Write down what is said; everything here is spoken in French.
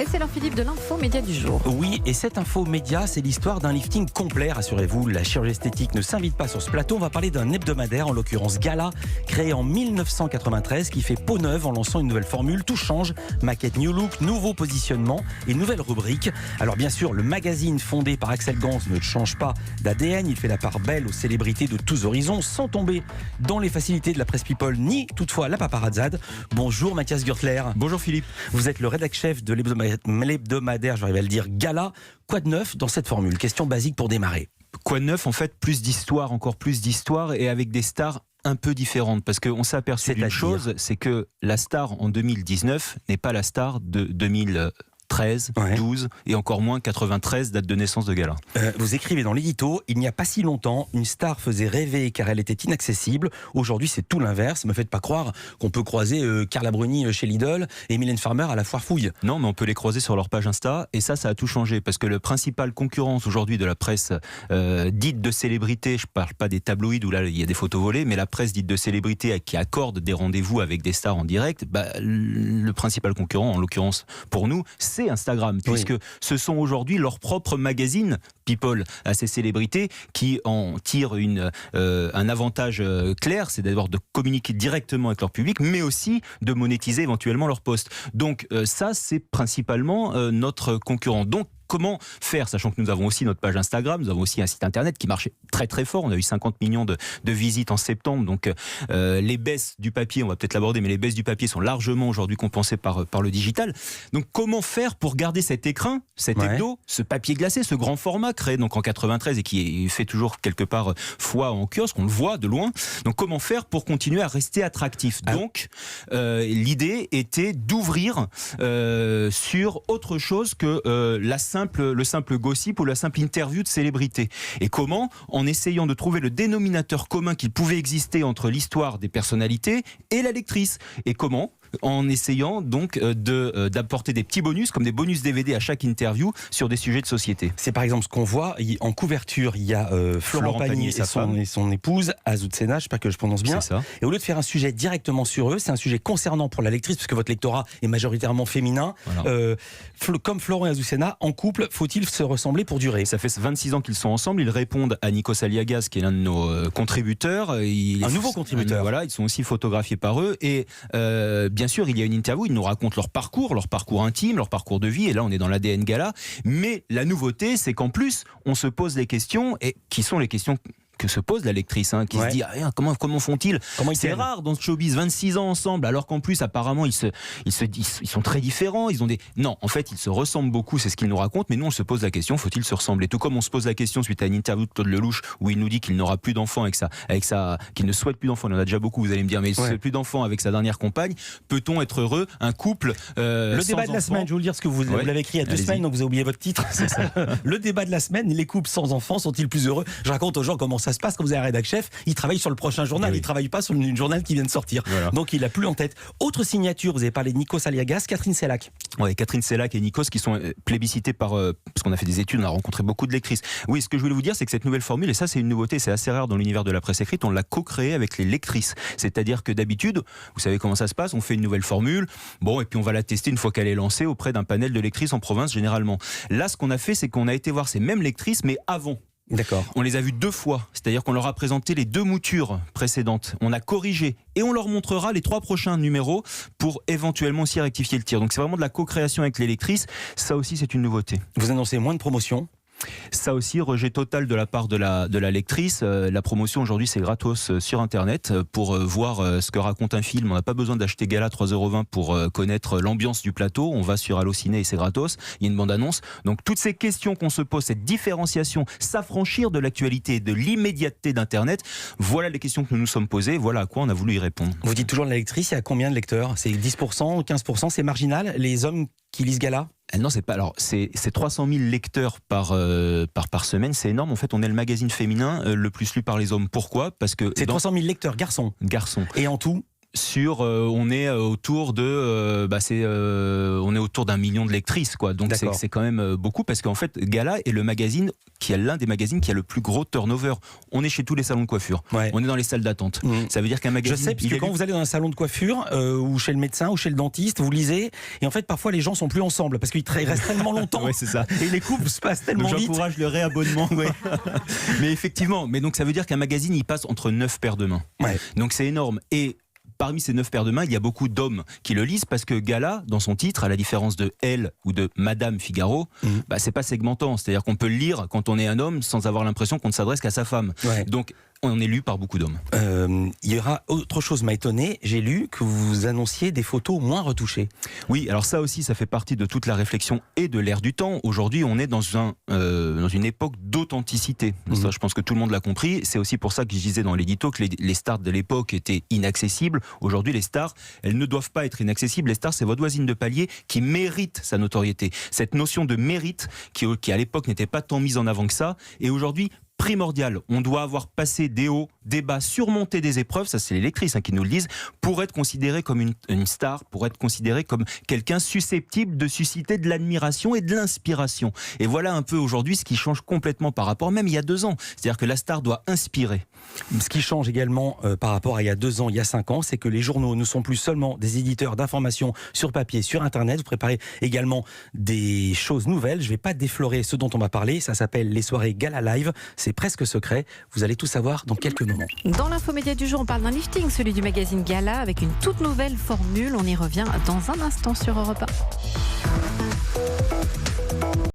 Et c'est l'heure, Philippe, de l'info média du jour. Oui, et cette info média, c'est l'histoire d'un lifting complet, rassurez-vous. La chirurgie esthétique ne s'invite pas sur ce plateau. On va parler d'un hebdomadaire, en l'occurrence Gala, créé en 1993, qui fait peau neuve en lançant une nouvelle formule. Tout change, maquette new look, nouveau positionnement et nouvelle rubrique. Alors bien sûr, le magazine fondé par Axel Gans ne change pas d'ADN. Il fait la part belle aux célébrités de tous horizons, sans tomber dans les facilités de la presse people, ni toutefois la paparazzade. Bonjour Mathias Gürtler. Bonjour Philippe. Vous êtes le rédac-chef de l'hebdomadaire, j'arrive à le dire, Gala. Quoi de neuf dans cette formule? Question basique pour démarrer. Quoi de neuf? En fait, plus d'histoire, encore plus d'histoire, et avec des stars un peu différentes. Parce qu'on s'est aperçu d'une chose, c'est que la star en 2019 n'est pas la star de 2013, 12 et encore moins 93, date de naissance de Gala. Vous écrivez dans l'édito, il n'y a pas si longtemps, une star faisait rêver car elle était inaccessible. Aujourd'hui, c'est tout l'inverse. Ne me faites pas croire qu'on peut croiser Carla Bruni chez Lidl et Mylène Farmer à la foire fouille. Non, mais on peut les croiser sur leur page Insta, et ça a tout changé, parce que le principal concurrence aujourd'hui de la presse dite de célébrité, je ne parle pas des tabloïds où là il y a des photos volées, mais la presse dite de célébrité qui accorde des rendez-vous avec des stars en direct, le principal concurrent, en l'occurrence pour nous, c'est Instagram, puisque ce sont aujourd'hui leurs propres magazines people à ces célébrités qui en tirent un avantage clair, c'est d'abord de communiquer directement avec leur public, mais aussi de monétiser éventuellement leur post. Donc ça, c'est principalement notre concurrent. Donc comment faire, sachant que nous avons aussi notre page Instagram, nous avons aussi un site internet qui marchait très très fort, on a eu 50 millions de visites en septembre, donc les baisses du papier, on va peut-être l'aborder, mais les baisses du papier sont largement aujourd'hui compensées par le digital. Donc comment faire pour garder cet écrin, cet hebdo, ce papier glacé, ce grand format créé donc en 93 et qui fait toujours quelque part foi en kiosque, on le voit de loin. Donc comment faire pour continuer à rester attractif? Donc l'idée était d'ouvrir sur autre chose que le simple gossip ou la simple interview de célébrité. Et comment? En essayant de trouver le dénominateur commun qu'il pouvait exister entre l'histoire des personnalités et la lectrice. Et comment? En essayant donc d'apporter des petits bonus, comme des bonus DVD à chaque interview sur des sujets de société. C'est par exemple ce qu'on voit en couverture, il y a Florent Pagny et son épouse, Azucena, j'espère que je prononce bien. C'est ça. Et au lieu de faire un sujet directement sur eux, c'est un sujet concernant pour la lectrice, parce que votre lectorat est majoritairement féminin. Voilà. Comme Florent et Azucena, en couple, faut-il se ressembler pour durer? Ça fait 26 ans qu'ils sont ensemble, ils répondent à Nikos Aliagas, qui est l'un de nos contributeurs. Un nouveau contributeur. Voilà, ils sont aussi photographiés par eux. Et bien sûr, il y a une interview, ils nous racontent leur parcours intime, leur parcours de vie, et là on est dans l'ADN Gala. Mais la nouveauté, c'est qu'en plus, on se pose des questions, et qui sont les questions que se pose la lectrice, qui se dit comment font-ils? C'est rare dans ce showbiz, 26 ans ensemble, alors qu'en plus apparemment ils sont très différents, ils ont des... Non, en fait ils se ressemblent beaucoup, c'est ce qu'ils nous racontent, mais nous on se pose la question, faut-il se ressembler? Tout comme on se pose la question suite à une interview de Claude Lelouch où il nous dit qu'il n'aura plus d'enfants qu'il ne souhaite plus d'enfants, il en a déjà beaucoup, vous allez me dire, mais il ne souhaite plus d'enfants avec sa dernière compagne. Peut-on être heureux, un couple le débat de la semaine, je vais vous le dire, ce que vous l'avez écrit il y a 2 semaines, donc vous avez oublié votre titre. C'est ça. Le débat de la semaine, les couples sans enfants sont-ils plus heureux? Je raconte aux gens comment ça se passe quand vous avez un rédac chef, il travaille sur le prochain journal, il ne travaille pas sur une journal qui vient de sortir. Voilà. Donc il n'a plus en tête. Autre signature, vous avez parlé de Nikos Aliagas, Catherine Sellac. Oui, Catherine Sellac et Nikos qui sont plébiscités parce qu'on a fait des études, on a rencontré beaucoup de lectrices. Oui, ce que je voulais vous dire, c'est que cette nouvelle formule, et ça c'est une nouveauté, c'est assez rare dans l'univers de la presse écrite, on l'a co-créée avec les lectrices. C'est-à-dire que d'habitude, vous savez comment ça se passe, on fait une nouvelle formule, et puis on va la tester une fois qu'elle est lancée auprès d'un panel de lectrices en province généralement. Là, ce qu'on a fait, c'est qu'on a été voir ces mêmes lectrices, mais avant. D'accord. On les a vues 2 fois, c'est-à-dire qu'on leur a présenté les 2 moutures précédentes. On a corrigé et on leur montrera les 3 prochains numéros pour éventuellement aussi rectifier le tir. Donc c'est vraiment de la co-création avec les lectrices. Ça aussi, c'est une nouveauté. Vous annoncez moins de promotion? Ça aussi, rejet total de la part de la lectrice. La promotion aujourd'hui, c'est gratos sur Internet pour voir ce que raconte un film. On n'a pas besoin d'acheter Gala 3,20 € pour connaître l'ambiance du plateau. On va sur Allociné et c'est gratos. Il y a une bande-annonce. Donc toutes ces questions qu'on se pose, cette différenciation, s'affranchir de l'actualité et de l'immédiateté d'Internet, voilà les questions que nous nous sommes posées. Voilà à quoi on a voulu y répondre. Vous dites toujours la lectrice, il y a combien de lecteurs? C'est 10%, 15%, c'est marginal? Les hommes qui lisent Gala? Non, c'est pas. Alors, c'est 300 000 lecteurs par semaine, c'est énorme. En fait, on est le magazine féminin le plus lu par les hommes. Pourquoi? Parce que c'est 300 000 lecteurs, garçons. Garçons. Et en tout? on est autour de on est autour d'1 million de lectrices, quoi. Donc c'est quand même beaucoup, parce qu'en fait Gala est le magazine qui est l'un des magazines qui a le plus gros turnover. On est chez tous les salons de coiffure, on est dans les salles d'attente. Ça veut dire qu'un magazine... Je sais, parce que quand vous allez dans un salon de coiffure ou chez le médecin ou chez le dentiste, vous lisez et en fait parfois les gens sont plus ensemble parce qu'ils restent tellement longtemps. Ouais, c'est ça. Et les couples se passent tellement vite. J'encourage le réabonnement. Mais effectivement, donc ça veut dire qu'un magazine il passe entre 9 paires de mains. Donc c'est énorme. Et parmi ces 9 paires de mains, il y a beaucoup d'hommes qui le lisent, parce que Gala, dans son titre, à la différence de Elle ou de Madame Figaro, c'est pas segmentant. C'est-à-dire qu'on peut le lire quand on est un homme sans avoir l'impression qu'on ne s'adresse qu'à sa femme. Donc on est lu par beaucoup d'hommes. Il y aura autre chose m'a étonné, j'ai lu que vous annonciez des photos moins retouchées. Oui, alors ça aussi, ça fait partie de toute la réflexion et de l'ère du temps. Aujourd'hui, on est dans une époque d'authenticité. Ça, je pense que tout le monde l'a compris. C'est aussi pour ça que je disais dans l'édito que les stars de l'époque étaient inaccessibles. Aujourd'hui, les stars, elles ne doivent pas être inaccessibles. Les stars, c'est votre voisine de palier qui mérite sa notoriété. Cette notion de mérite, qui à l'époque n'était pas tant mise en avant que ça, et aujourd'hui primordial. On doit avoir passé des hauts, des bas, surmonté des épreuves, ça c'est les lectrices qui nous le disent, pour être considéré comme une star, pour être considéré comme quelqu'un susceptible de susciter de l'admiration et de l'inspiration. Et voilà un peu aujourd'hui ce qui change complètement par rapport même il y a 2 ans. C'est-à-dire que la star doit inspirer. Ce qui change également par rapport à il y a 2 ans, il y a 5 ans, c'est que les journaux ne sont plus seulement des éditeurs d'informations sur papier, sur Internet. Vous préparez également des choses nouvelles. Je ne vais pas déflorer ce dont on va parler. Ça s'appelle les soirées Gala Live. C'est presque secret. Vous allez tout savoir dans quelques moments. Dans l'infomédia du jour, on parle d'un lifting, celui du magazine Gala, avec une toute nouvelle formule. On y revient dans un instant sur Europe 1.